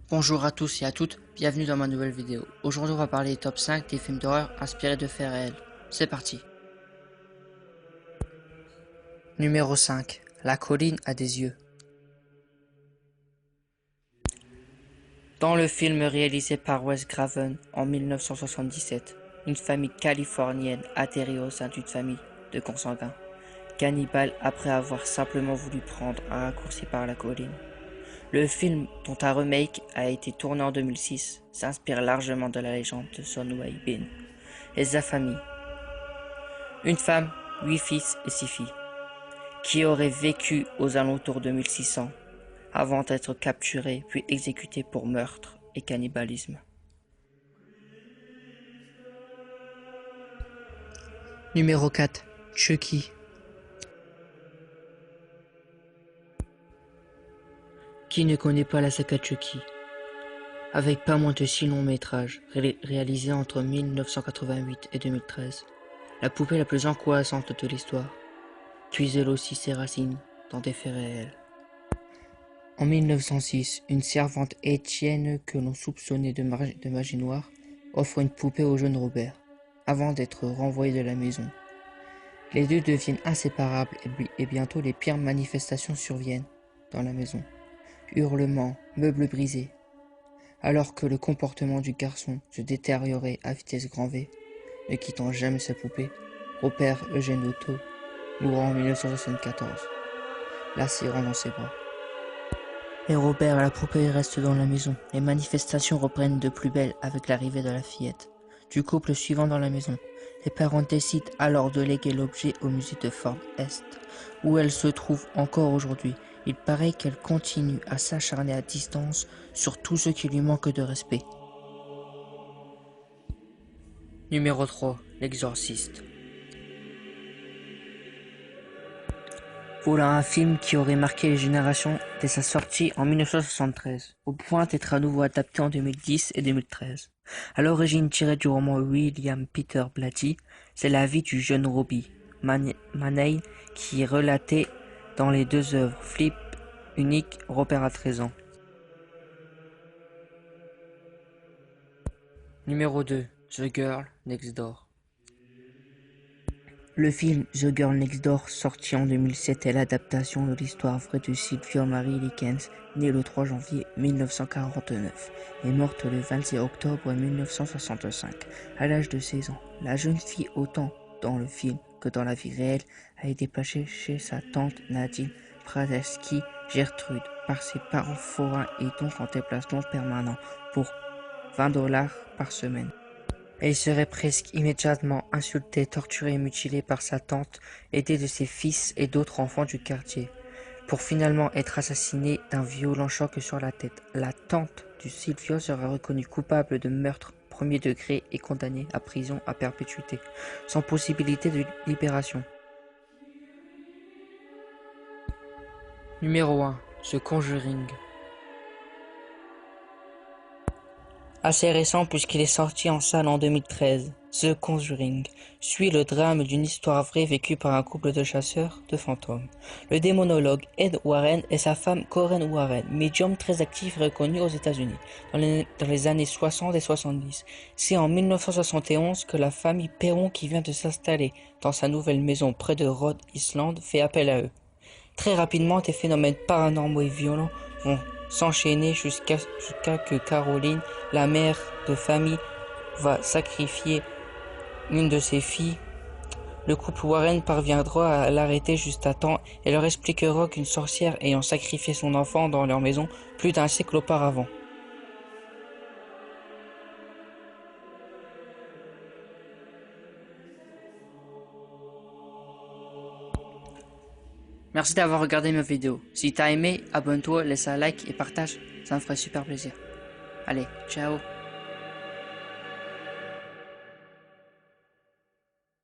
Bonjour à tous et à toutes, bienvenue dans ma nouvelle vidéo. Aujourd'hui on va parler des top 5 des films d'horreur inspirés de faits réels. C'est parti. Numéro 5. La colline a des yeux. Dans le film réalisé par Wes Craven en 1977, une famille californienne atterrit au sein d'une famille de consanguins, cannibales après avoir simplement voulu prendre un raccourci par la colline. Le film, dont un remake a été tourné en 2006, s'inspire largement de la légende de Son Wai-bin et sa famille. Une femme, 8 fils et 6 filles, qui auraient vécu aux alentours de 1600, avant d'être capturée puis exécutée pour meurtre et cannibalisme. Numéro 4. Chucky. Qui ne connaît pas la saga Chucky? Avec pas moins de 6 longs métrages, réalisés entre 1988 et 2013. La poupée la plus angoissante de l'histoire, puisait aussi ses racines dans des faits réels. En 1906, une servante Étienne que l'on soupçonnait de magie noire offre une poupée au jeune Robert, avant d'être renvoyé de la maison. Les deux deviennent inséparables et bientôt les pires manifestations surviennent dans la maison. Hurlements, meubles brisés. Alors que le comportement du garçon se détériorait à vitesse grand V, ne quittant jamais sa poupée, Robert Eugène Otto, mourant en 1974, la serrant dans ses bras. Mais Robert et la poupée restent dans la maison. Les manifestations reprennent de plus belle avec l'arrivée de la fillette du couple suivant dans la maison. Les parents décident alors de léguer l'objet au musée de Fort Est, où elle se trouve encore aujourd'hui. Il paraît qu'elle continue à s'acharner à distance sur tout ce qui lui manque de respect. Numéro 3. L'Exorciste. Voilà un film qui aurait marqué les générations dès sa sortie en 1973, au point d'être à nouveau adapté en 2010 et 2013. À l'origine tiré du roman William Peter Blatty, c'est la vie du jeune Robbie Maney qui est relaté dans les deux œuvres. Flip unique, Robert à 13 ans. Numéro 2. The Girl Next Door. Le film The Girl Next Door, sorti en 2007, est l'adaptation de l'histoire vraie de Sylvia Mary Likens, née le 3 janvier 1949 et morte le 26 octobre 1965, à l'âge de 16 ans. La jeune fille, autant dans le film que dans la vie réelle, a été placée chez sa tante Nadine Pradesky Gertrude par ses parents forains et donc en déplacement permanent pour $20 par semaine. Elle serait presque immédiatement insultée, torturée et mutilée par sa tante, aidée de ses fils et d'autres enfants du quartier, pour finalement être assassinée d'un violent choc sur la tête. La tante du Silvio sera reconnue coupable de meurtre premier degré et condamnée à prison à perpétuité, sans possibilité de libération. Numéro 1. The Conjuring. Assez récent puisqu'il est sorti en salle en 2013, The Conjuring suit le drame d'une histoire vraie vécue par un couple de chasseurs de fantômes. Le démonologue Ed Warren et sa femme Corinne Warren, médium très actif et reconnu aux États-Unis dans les années 60 et 70. C'est en 1971 que la famille Perron, qui vient de s'installer dans sa nouvelle maison près de Rhode Island, fait appel à eux. Très rapidement, des phénomènes paranormaux et violents vont s'enchaîner jusqu'à que Caroline, la mère de famille, va sacrifier une de ses filles. Le couple Warren parviendra à l'arrêter juste à temps et leur expliquera qu'une sorcière ayant sacrifié son enfant dans leur maison plus d'un siècle auparavant. Merci d'avoir regardé ma vidéo. Si t'as aimé, abonne-toi, laisse un like et partage, ça me ferait super plaisir. Allez, ciao.